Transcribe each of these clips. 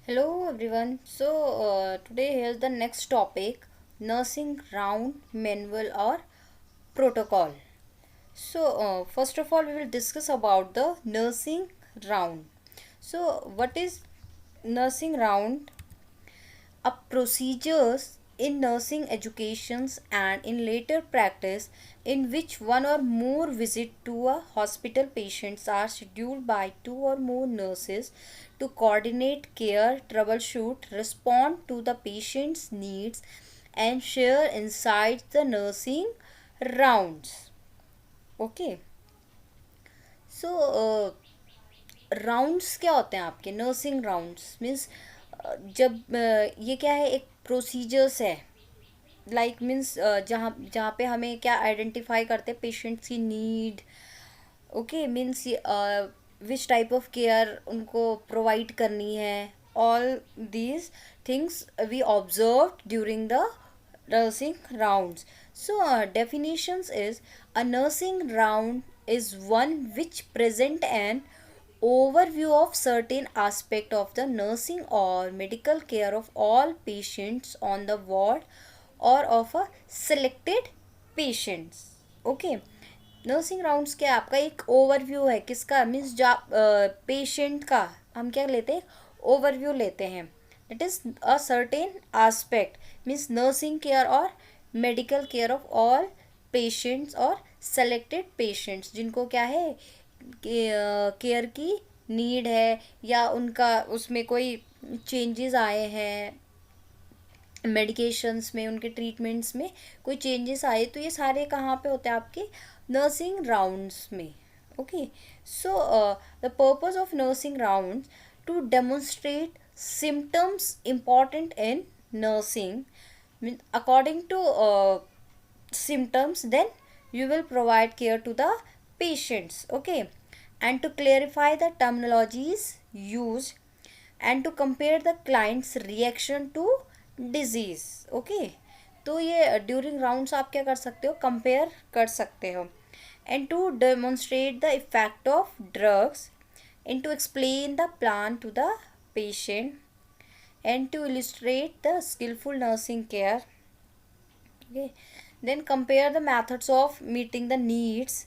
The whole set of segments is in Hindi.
Hello everyone. Today here's the next topic, nursing round manual or protocol. First of all we will discuss about the nursing round. What is nursing round? A procedures in nursing educations and in later practice in which one or more visit to a hospital patients are scheduled by two or more nurses to coordinate care, troubleshoot, respond to the patient's needs and share inside the nursing rounds. Okay. So rounds क्या होते हैं आपके? नर्सिंग राउंड्स मीन्स जब ये क्या है, एक प्रोसीजर्स है, लाइक मीन्स जहाँ जहाँ पे हमें क्या आइडेंटिफाई करते हैं पेशेंट्स की need. Okay means which type of care उनको प्रोवाइड करनी है. All these things we observe during the nursing rounds. Definitions is a nursing round is one which present an overview of certain aspect of the nursing or medical care of all patients on the ward or of a selected patients. Okay. Nursing rounds क्या है? आपका एक ओवरव्यू है किसका? मीन्स जो पेशेंट का हम क्या लेते हैं? ओवरव्यू लेते हैं. It is a certain aspect means nursing care और medical care of all patients और सेलेक्टेड पेशेंट्स जिनको क्या है, केयर की नीड है या उनका उसमें कोई चेंजेस आए हैं, मेडिकेशंस में, उनके ट्रीटमेंट्स में कोई चेंजेस आए, तो ये सारे कहाँ पे होते हैं? आपके नर्सिंग राउंड्स में. Okay. So the purpose of nursing rounds to demonstrate symptoms important in nursing. According to symptoms, then you will provide care to the patients. Okay. And to clarify the terminologies used and to compare the client's reaction to disease. Okay. तो ये ड्यूरिंग राउंड्स आप क्या कर सकते हो? कंपेयर कर सकते हो. And to demonstrate the effect of drugs and to explain the plan to the patient and to illustrate the skillful nursing care. Okay. Then compare the methods of meeting the needs,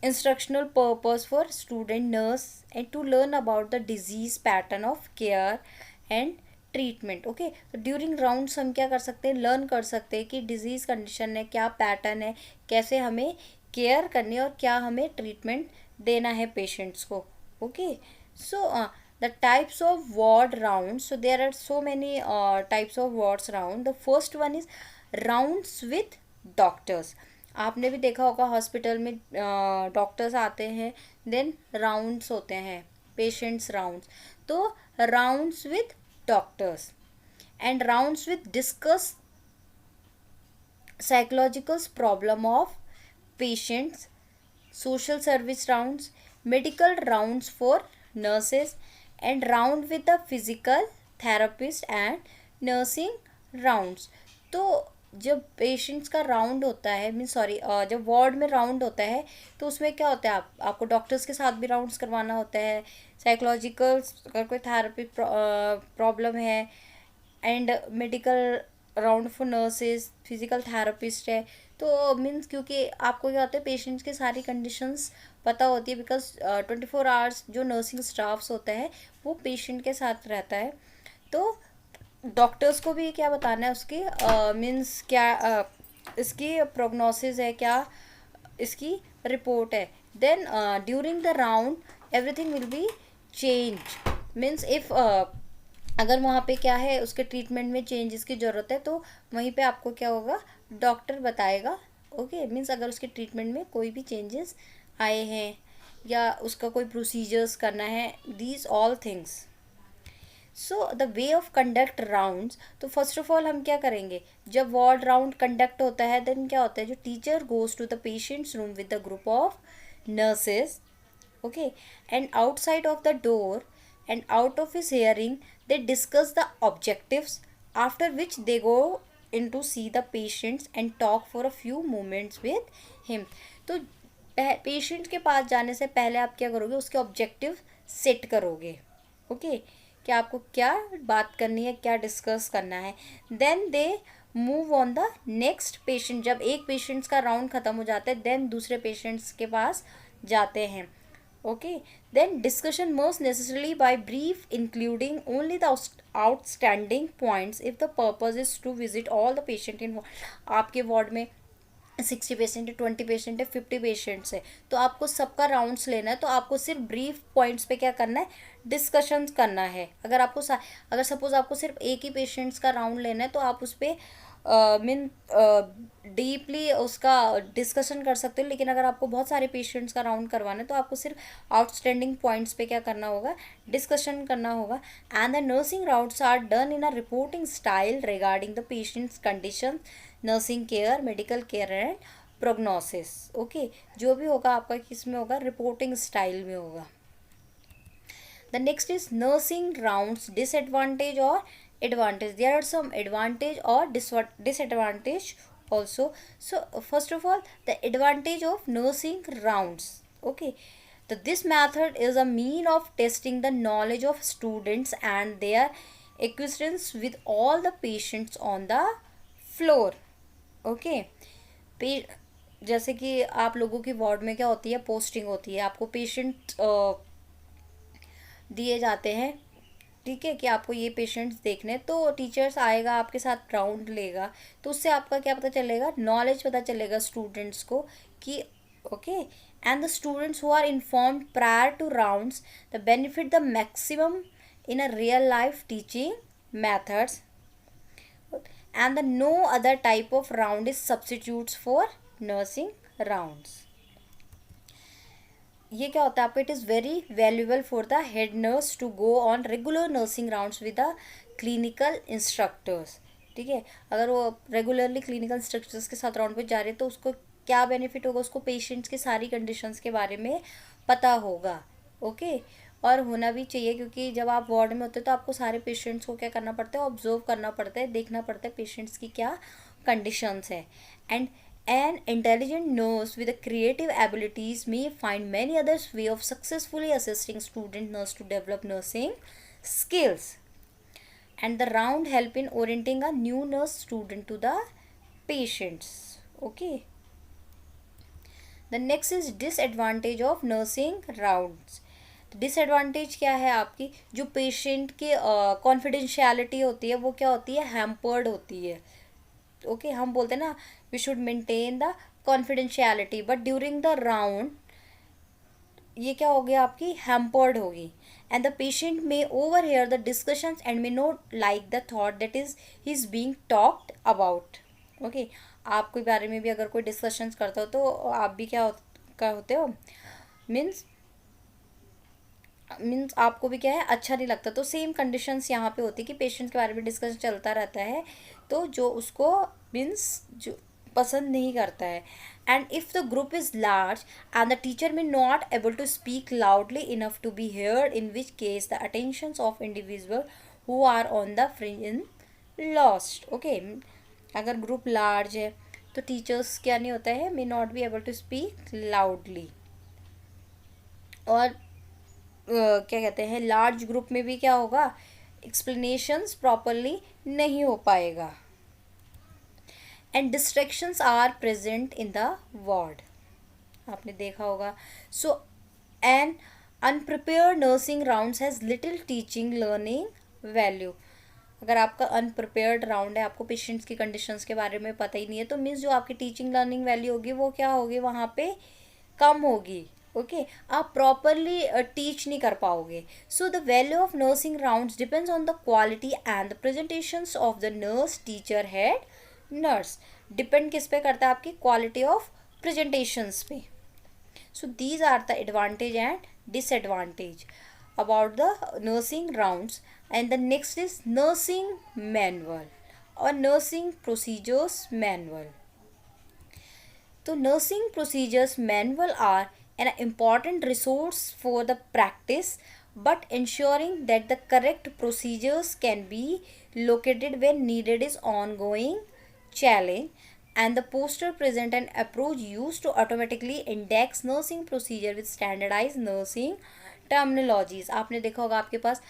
instructional purpose for student nurse and to learn about the disease pattern of care and treatment. Okay. तो ड्यूरिंग राउंड्स हम क्या कर सकते हैं? लर्न कर सकते हैं कि डिजीज़ कंडीशन है, क्या पैटर्न है, कैसे हमें केयर करनी है और क्या हमें ट्रीटमेंट देना है पेशेंट्स को. Okay. So the types of ward round. So there are so many types of wards round. The first one is rounds with doctors. आपने भी देखा होगा हॉस्पिटल में डॉक्टर्स आते हैं, देन राउंड्स होते हैं, पेशेंट्स राउंड्स. तो rounds with doctors and rounds with discuss psychological problem of patients, social service rounds, medical rounds for nurses and round with the physical therapist and nursing rounds. तो जब पेशेंट्स का राउंड होता है, मीन सॉरी, जब वार्ड में राउंड होता है तो उसमें क्या होता है, आपको डॉक्टर्स के साथ भी राउंड्स करवाना होता है, साइकोलॉजिकल अगर कोई थेरेपी प्रॉब्लम है, and medical round for nurses, physical therapist है. तो मीन्स क्योंकि आपको क्या होता है, पेशेंट्स की सारी कंडीशंस पता होती है, बिकॉज 24 आवर्स जो नर्सिंग स्टाफ्स होता है वो पेशेंट के साथ रहता है. तो डॉक्टर्स को भी क्या बताना है उसकी मीन्स क्या इसकी प्रोग्नोसिस है, क्या इसकी रिपोर्ट है. Then during the round everything will be change. Means if अगर वहाँ पे क्या है, उसके ट्रीटमेंट में चेंजेस की ज़रूरत है तो वहीं पे आपको क्या होगा, डॉक्टर बताएगा. ओके. मीन्स अगर उसके ट्रीटमेंट में कोई भी चेंजेस आए हैं या उसका कोई प्रोसीजर्स करना है, these all things. So the way of conduct rounds. तो फर्स्ट ऑफ ऑल हम क्या करेंगे, जब वार्ड राउंड कंडक्ट होता है देन क्या होता है, जो teacher goes to the patients room with the group of nurses. Okay. And outside of the door and out of his hearing they discuss the objectives, after which they go in to see the patients and talk for a few moments with him. तो पेशेंट के पास जाने से पहले आप क्या करोगे, उसके ऑब्जेक्टिव सेट करोगे. ओके. कि आपको क्या बात करनी है, क्या डिस्कस करना है. Then they move on the next patient. जब एक पेशेंट्स का राउंड ख़त्म हो जाता है देन दूसरे पेशेंट्स के पास जाते हैं. Okay, then discussion most necessarily by brief, including only the outstanding points if the purpose is to visit all the patient in. आपके वार्ड में 60 पेशेंट है, 20 पेशेंट है, 50 पेशेंट्स है, तो आपको सबका राउंड्स लेना है. तो आपको सिर्फ ब्रीफ पॉइंट्स पे क्या करना है, डिस्कशन करना है. अगर सपोज आपको सिर्फ एक ही पेशेंट्स का राउंड लेना है तो आप उस पर मीन डीपली उसका डिस्कशन कर सकते हो. लेकिन अगर आपको बहुत सारे पेशेंट्स का राउंड करवाना है तो आपको सिर्फ आउटस्टैंडिंग पॉइंट्स पे क्या करना होगा, डिस्कशन करना होगा. And the nursing rounds are done in a reporting style regarding the patients condition, nursing care, medical care and prognosis. Okay, जो भी होगा आपका किस में होगा, रिपोर्टिंग स्टाइल में होगा. The next is nursing rounds disadvantage or advantage. There are some advantage or disadvantage also. So first of all, the advantage of nursing rounds. Okay, so this method is a mean of testing the knowledge of students and their acquaintance with all the patients on the floor. Okay, जैसे कि आप लोगों की वार्ड में क्या होती है, पोस्टिंग होती है. आपको पेशेंट दिए जाते हैं, ठीक है, कि आपको ये पेशेंट्स देखने. तो टीचर्स आएगा आपके साथ राउंड लेगा, तो उससे आपका क्या पता चलेगा, नॉलेज पता चलेगा स्टूडेंट्स को कि okay. And the students who are informed prior to rounds the benefit the maximum in a real life teaching methods. And the no other type of round is substitutes for nursing rounds. ये क्या होता है आपको, it is very valuable for the head nurse to go on regular nursing rounds with the clinical instructors. ठीक है, अगर वो रेगुलरली क्लिनिकल इंस्ट्रक्टर्स के साथ राउंड पे जा रहे हैं तो उसको क्या बेनिफिट होगा, उसको पेशेंट्स की सारी कंडीशंस के बारे में पता होगा. ओके, और होना भी चाहिए, क्योंकि जब आप वार्ड में होते हैं तो आपको सारे पेशेंट्स को क्या करना पड़ता है, ऑब्जर्व करना पड़ता है, देखना पड़ता है पेशेंट्स की क्या कंडीशंस है. And an intelligent nurse with creative abilities may find many others way of successfully assisting student nurse to develop nursing skills. And the round help in orienting a new nurse student to the patients. Okay, the next is disadvantage of nursing rounds. Disadvantage क्या है आपकी, जो पेशेंट की कॉन्फिडेंशियलिटी होती है वो क्या होती है, हैम्पर्ड होती है. ओके, हम बोलते हैं ना we should maintain the confidentiality, but during the round ये क्या हो गया, आपकी हैम्पर्ड होगी. And the patient may overhear the discussions and may not like the thought that is he is being talked about. Okay, आपके बारे में भी अगर कोई डिस्कशंस करता हो तो आप भी क्या होते हो, मीन्स आपको भी क्या है, अच्छा नहीं लगता. तो सेम कंडीशंस यहाँ पे होती है कि पेशेंट के बारे में डिस्कशन चलता रहता है, तो जो उसको मीन्स जो पसंद नहीं करता है. And if the group is large and the teacher may not able to speak loudly enough to be heard, in which case the attentions of individual who are on the fringe in lost. Okay, अगर ग्रुप लार्ज है तो टीचर्स क्या नहीं होता है, may not be able to speak loudly. और क्या कहते हैं, लार्ज ग्रुप में भी क्या होगा, एक्सप्लेनेशंस प्रॉपरली नहीं हो पाएगा. And distractions are present in the ward, आपने देखा होगा. So an unprepared nursing rounds has little teaching learning value. अगर आपका अनप्रिपेयर्ड राउंड है, आपको पेशेंट्स की कंडीशंस के बारे में पता ही नहीं है, तो मीन्स जो आपकी टीचिंग लर्निंग वैल्यू होगी वो क्या होगी, वहाँ पे कम होगी. ओके, आप प्रॉपरली टीच नहीं कर पाओगे. So the value of nursing rounds depends on the quality and the presentations of the nurse, teacher, head nurse. Depend किस पे करता है, आपकी क्वालिटी ऑफ प्रेजेंटेशंस पे. So these are the advantage and disadvantage about the nursing rounds. And the next is nursing manual और नर्सिंग प्रोसीजर्स मैनुअल. तो nursing procedures manual are an important resource for the practice, but ensuring that the correct procedures can be located when needed is ongoing challenge. And the poster present an approach used to automatically index nursing procedure with standardized nursing terminologies. आपने देखा होगा आपके पास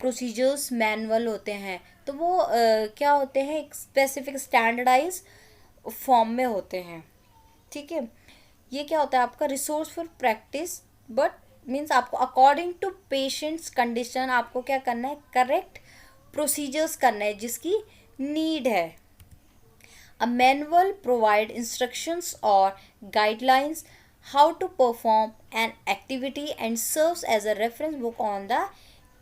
प्रोसीजर्स मैनुअल होते हैं, तो वो क्या होते हैं, एक स्पेसिफिक स्टैंडर्डाइज फॉर्म में होते हैं, ठीक है। ये क्या होता है आपका resource for practice, but means आपको अकॉर्डिंग टू पेशेंट्स कंडीशन आपको क्या करना है, करेक्ट प्रोसीजर्स करना है जिसकी नीड है। A manual provide instructions or guidelines how to perform an activity and serves as a reference book on the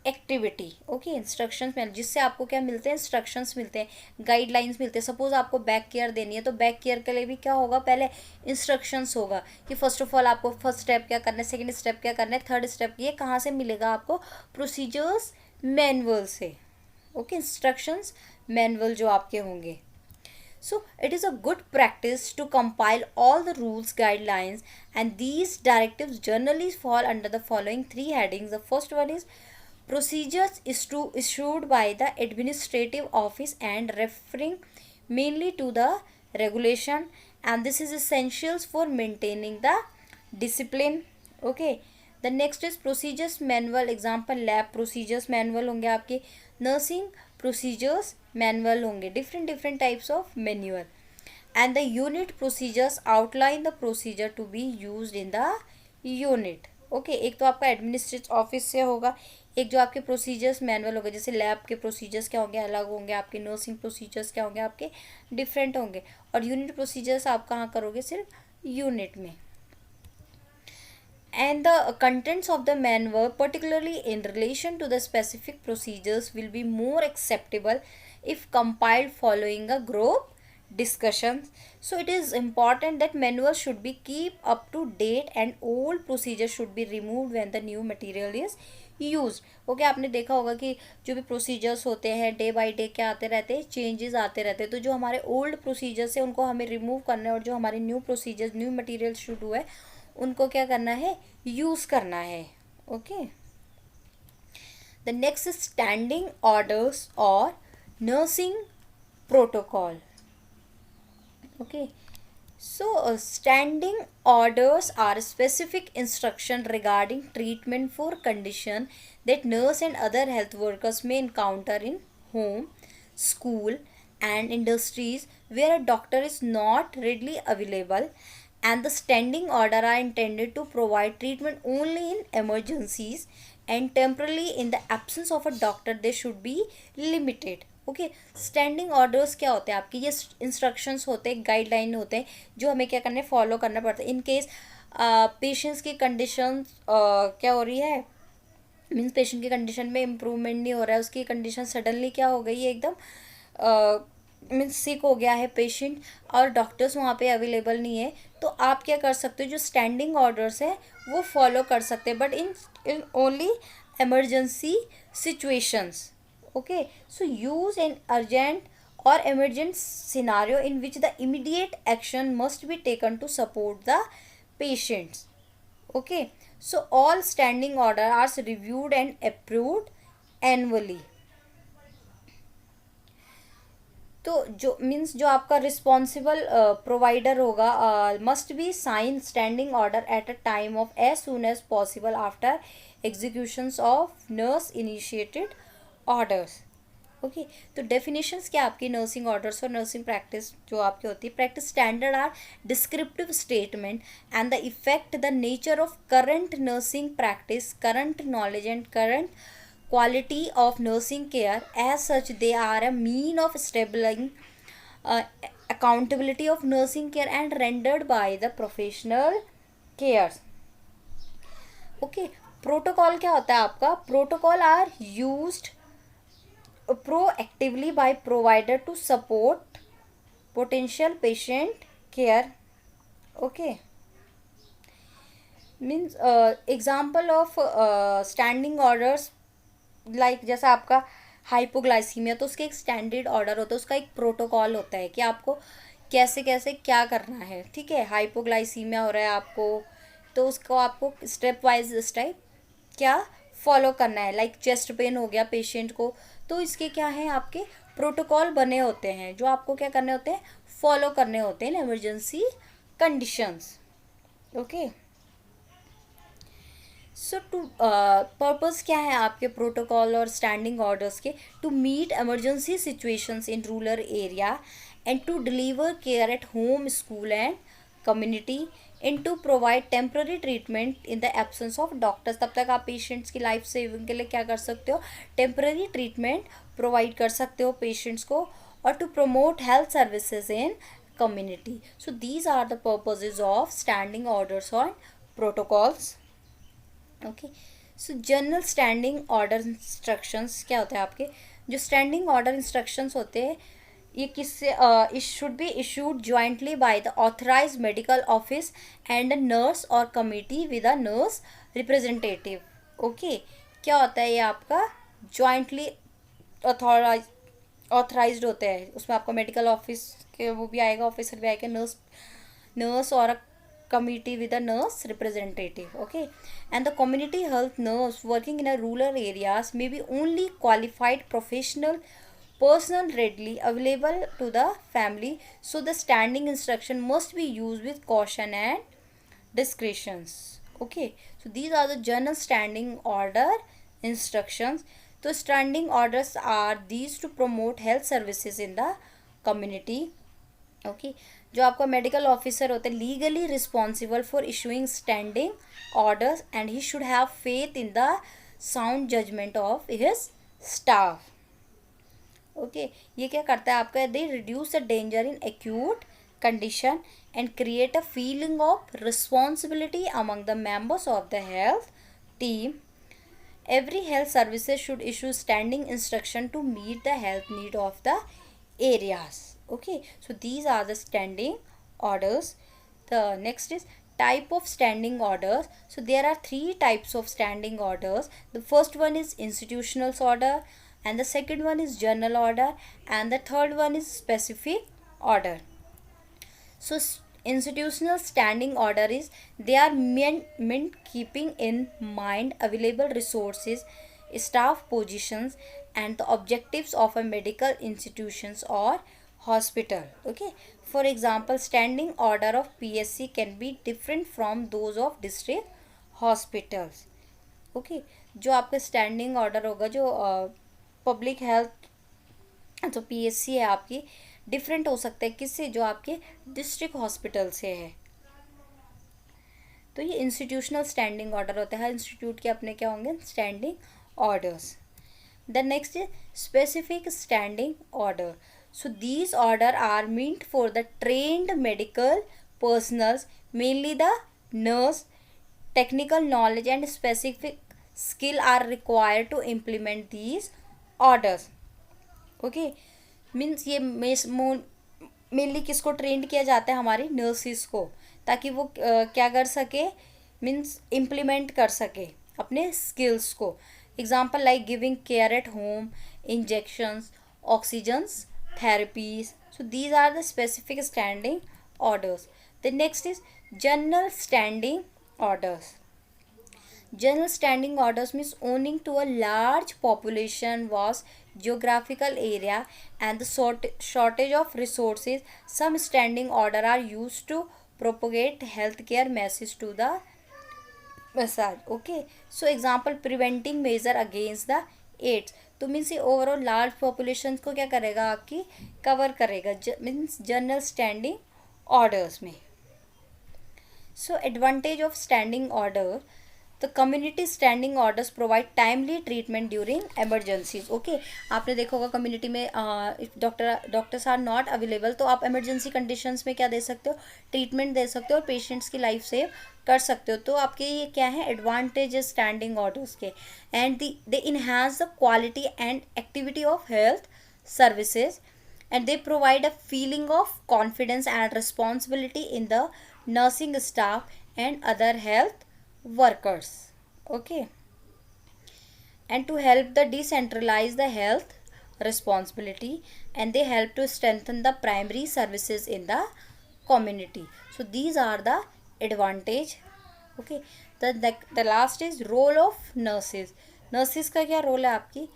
activity. Okay, instructions में जिससे आपको क्या मिलते हैं, इंस्ट्रक्शंस मिलते हैं, गाइडलाइंस मिलते हैं। सपोज आपको बैक केयर देनी है तो बैक केयर के लिए भी क्या होगा, पहले इंस्ट्रक्शंस होगा कि फर्स्ट ऑफ ऑल आपको फर्स्ट स्टेप क्या करना है, सेकंड स्टेप क्या करना है, थर्ड स्टेप ये कहाँ से मिलेगा आपको, प्रोसीजर्स मैनुअल से। ओके, इंस्ट्रक्शंस मैनुअल जो आपके होंगे। So it is a good practice to compile all the rules, guidelines, and these directives generally fall under the following three headings. The first one is procedures issued by the administrative office and referring mainly to the regulation, and this is essentials for maintaining the discipline. Okay. The next is procedures manual, example lab procedures manual होंगे आपके, nursing procedures manual होंगे, different types of manual, and the unit procedures outline the procedure to be used in the unit. Okay, एक तो आपका एडमिनिस्ट्रेटिव ऑफिस से होगा, एक जो आपके प्रोसीजर्स मैनुअल होगा, जैसे लैब के प्रोसीजर्स क्या होंगे, अलग होंगे, आपके नर्सिंग प्रोसीजर्स क्या होंगे, आपके डिफरेंट होंगे, और यूनिट प्रोसीजर्स आप कहाँ करोगे, सिर्फ यूनिट में। And the contents of the manual, particularly in relation to the specific procedures, will be more acceptable if compiled following a group discussion. So it is important that manual should be keep up to date and old procedures should be removed when the new material is use. Okay, आपने देखा होगा कि जो भी प्रोसीजर्स होते हैं डे बाय डे क्या आते रहते हैं, चेंजेस आते रहते हैं, तो जो हमारे ओल्ड प्रोसीजर्स है उनको हमें रिमूव करना है और जो हमारे न्यू प्रोसीजर्स न्यू मटेरियल शुरू है उनको क्या करना है, यूज करना है। Okay, the next standing orders और nursing protocol. Okay, so standing orders are specific instruction regarding treatment for condition that nurse and other health workers may encounter in home, school, and industries where a doctor is not readily available, and the standing order are intended to provide treatment only in emergencies and temporarily in the absence of a doctor they should be limited. Okay, standing orders क्या होते हैं आपके, ये इंस्ट्रक्शंस होते हैं, गाइडलाइन होते हैं जो हमें क्या करना है, फॉलो करना पड़ता है। इन केस पेशेंट्स की कंडीशन क्या हो रही है, मीन्स पेशेंट की कंडीशन में इम्प्रूवमेंट नहीं हो रहा है, उसकी कंडीशन सडनली क्या हो गई है, एकदम मीन्स सिक हो गया है पेशेंट और डॉक्टर्स वहाँ पे अवेलेबल नहीं है, तो आप क्या कर सकते हो, जो स्टैंडिंग ऑर्डर्स है वो फॉलो कर सकते हैं, but in only emergency situations. Okay, so use an urgent or emergent scenario in which the immediate action must be taken to support the patients. Okay, so all standing orders are reviewed and approved annually. तो जो मीन्स जो आपका रिस्पॉन्सिबल प्रोवाइडर होगा must be sign standing order at a time of as soon as possible after executions of nurse initiated orders. Okay, तो डेफिनेशंस क्या आपकी नर्सिंग ऑर्डर्स और नर्सिंग प्रैक्टिस जो आपकी होती है, practice standard are descriptive statement and the effect the nature of current nursing practice, current knowledge and current quality of nursing care. As such, they are a mean of establishing accountability of nursing care and rendered by the professional cares. Okay, protocol क्या होता है आपका, protocol are used proactively by provider to support potential patient care. Okay, means example of standing orders like जैसा आपका हाइपोग्लाइसीमिया, तो उसके एक स्टैंडर्ड ऑर्डर होता है, उसका एक प्रोटोकॉल होता है कि आपको कैसे कैसे क्या करना है। ठीक है, हाइपोग्लाइसीमिया हो रहा है आपको, तो उसको आपको स्टेप वाइज इस टाइप क्या फॉलो करना है। लाइक चेस्ट पेन हो गया पेशेंट को, तो इसके क्या है आपके प्रोटोकॉल बने होते हैं जो आपको क्या करने होते हैं, फॉलो करने होते हैं emergency conditions. Okay, so to purpose क्या है आपके प्रोटोकॉल और स्टैंडिंग ऑर्डर्स के? To meet emergency situations in rural area and to deliver care at home, school and community, in to provide temporary treatment in the absence of doctors. तब तक आप पेशेंट्स की लाइफ सेविंग के लिए क्या कर सकते हो? टेम्प्ररी ट्रीटमेंट प्रोवाइड कर सकते हो पेशेंट्स को, और to promote health services in community. So these are the purposes of standing orders or protocols. Okay, so general standing order instructions क्या होते हैं आपके? जो स्टैंडिंग ऑर्डर इंस्ट्रक्शंस होते हैं ये किससे it should be issued jointly by the authorise medical office and a nurse और committee with a nurse representative. Okay, क्या होता है ये आपका? जॉइंटली ऑथोराइज ऑथराइज्ड होते हैं, उसमें आपका मेडिकल ऑफिस के वो भी आएगा, ऑफिसर भी आएगा, नर्स नर्स और committee with a nurse representative. Okay, and the community health nurse working in a rural areas may be only qualified professional personnel readily available to the family, so the standing instruction must be used with caution and discretions. Okay, so these are the general standing order instructions. So standing orders are these to promote health services in the community. Okay, जो आपका मेडिकल ऑफिसर होते हैं legally responsible for issuing standing orders and he should have faith in the sound judgement of his staff. Okay, ये क्या करता है आपका? They reduce the danger in acute condition and create a feeling of responsibility among the members of the health team. Every health services should issue standing instruction to meet the health need of the areas. Okay, so these are the standing orders. The next is type of standing orders. So there are three types of standing orders. The first one is institutional order, and the second one is general order, and the third one is specific order. So institutional standing order is they are meant keeping in mind available resources, staff positions, and the objectives of a medical institutions or hospital. Okay, for example, standing order of PSC can be different from those of district hospitals. Okay, जो आपका स्टैंडिंग ऑर्डर होगा जो पब्लिक हेल्थ जो PSC है आपकी डिफरेंट हो सकता है किससे? जो आपके डिस्ट्रिक्ट हॉस्पिटल से है. तो ये इंस्टीट्यूशनल स्टैंडिंग ऑर्डर होता है. हर इंस्टीट्यूट के अपने क्या होंगे? Standing orders. The next is specific standing order. So these order are meant for the trained medical personnels, mainly the nurse. Technical knowledge and specific skill are required to implement these orders. Okay, means ये मेनली किसको ट्रेंड किया जाता है? हमारी नर्सिस को, ताकि वो क्या कर सके? मीन्स इम्प्लीमेंट कर सके अपने स्किल्स को. Example like giving care at home, injections, oxygens, therapies. So these are the specific standing orders. The next is general standing orders. General standing orders means owning to a large population, vast geographical area, and the shortage of resources, some standing order are used to propagate healthcare message to the massage. Okay, so example preventing measure against the AIDS. तो मीन्स ये ओवरऑल लार्ज पॉपुलेशन को क्या करेगा? आपकी कवर करेगा. मीन्स जनरल स्टैंडिंग ऑर्डर्स में. So advantage of standing order. The community standing orders provide timely treatment during emergencies. Okay, आपने देखा होगा कम्युनिटी में डॉक्टर्स आर नॉट अवेलेबल, तो आप इमरजेंसी कंडीशंस में क्या दे सकते हो? ट्रीटमेंट दे सकते हो और पेशेंट्स की लाइफ सेव कर सकते हो. तो आपके ये क्या है? एडवांटेजेस स्टैंडिंग ऑर्डर्स के. And they enhance the quality and activity of health services, and they provide a feeling of confidence and responsibility in the nursing staff and other health workers. Okay, and to help the decentralize the health responsibility, and they help to strengthen the primary services in the community. So these are the advantage. Okay, the last is role of nurses. Nurses का क्या रोल है आपकी?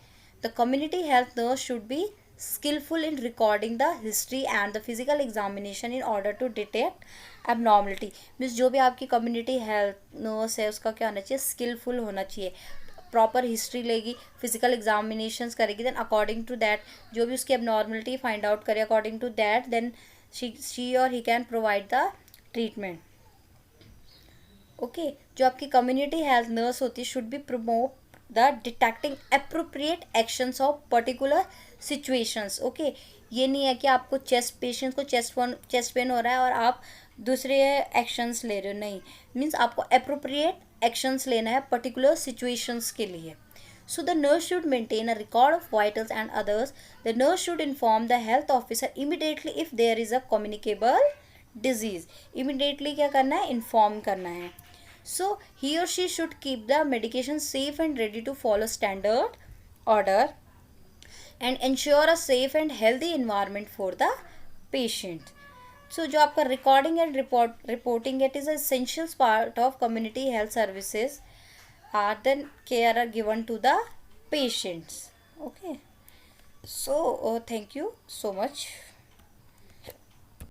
The community health nurse should be skillful in recording the history and the physical examination in order to detect abnormality. Means जो भी आपकी कम्युनिटी हेल्थ नर्स है उसका क्या होना चाहिए, स्किलफुल होना चाहिए, प्रॉपर हिस्ट्री लेगी, फिजिकल एग्जामिनेशंस करेगी, देन अकॉर्डिंग टू दैट जो भी उसकी एबनॉर्मलिटी फाइंड आउट करे, according to that then she और he can provide the treatment. Okay, जो आपकी कम्युनिटी हेल्थ नर्स होती है should be promote the detecting appropriate actions of particular situations. Okay, ये नहीं है कि आपको पेशेंट को चेस्ट पेन हो रहा है और आप दूसरे एक्शंस ले रहे हो, नहीं, मीन्स आपको अप्रोप्रिएट एक्शंस लेना है पर्टिकुलर सिचुएशंस के लिए. So the nurse should maintain a record of vitals and others. The nurse should inform the health officer immediately if there is a communicable disease. Immediately क्या करना है, inform करना है. So he or she should keep the medication safe and ready to follow standard order and ensure a safe and healthy environment for the patient. So जो आपका recording and reporting it is an essential part of community health services. Then care are given to the patients. Okay, so thank you so much.